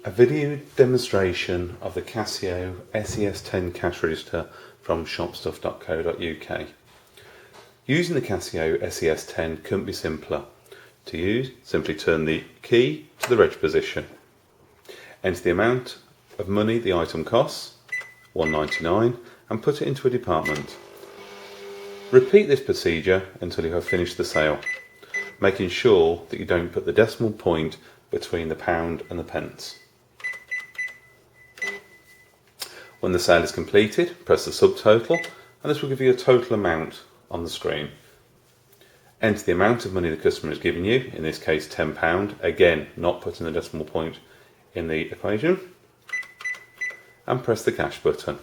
A video demonstration of the Casio SE-S10 cash register from shopstuff.co.uk. Using the Casio SE-S10 couldn't be simpler. To use, simply turn the key to the reg position. Enter the amount of money the item costs, £1.99, and put it into a department. Repeat this procedure until you have finished the sale, making sure that you don't put the decimal point between the pound and the pence. When the sale is completed, press the subtotal, and this will give you a total amount on the screen. Enter the amount of money the customer has given you, in this case £10, again not putting the decimal point in the equation, and press the cash button.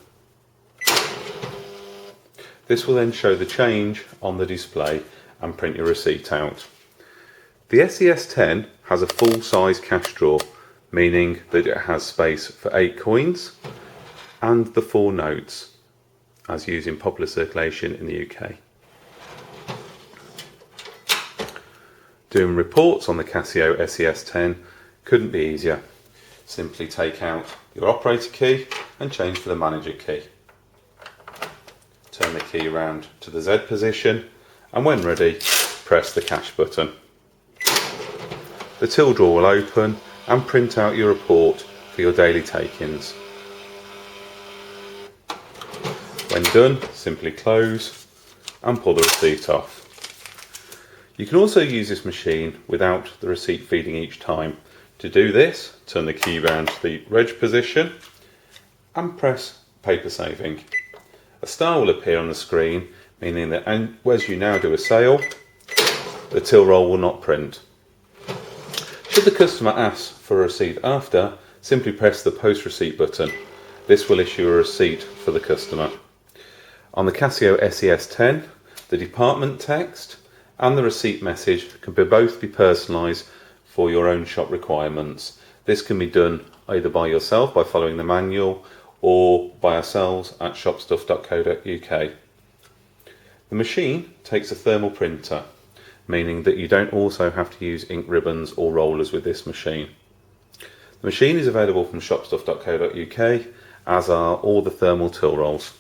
This will then show the change on the display and print your receipt out. The SES10 has a full-size cash drawer, meaning that it has space for 8 coins and the 4 notes, as used in popular circulation in the UK. Doing reports on the Casio SE-S10 couldn't be easier. Simply take out your operator key and change for the manager key. Turn the key around to the Z position, and when ready, press the cash button. The till drawer will open and print out your report for your daily take-ins. When done, simply close and pull the receipt off. You can also use this machine without the receipt feeding each time. To do this, turn the key round to the reg position and press paper saving. A star will appear on the screen, meaning that as you now do a sale, the till roll will not print. Should the customer ask for a receipt after, simply press the post receipt button. This will issue a receipt for the customer. On the Casio SE-S10, the department text and the receipt message can both be personalised for your own shop requirements. This can be done either by yourself by following the manual or by ourselves at shopstuff.co.uk. The machine takes a thermal printer, meaning that you don't also have to use ink ribbons or rollers with this machine. The machine is available from shopstuff.co.uk, as are all the thermal till rolls.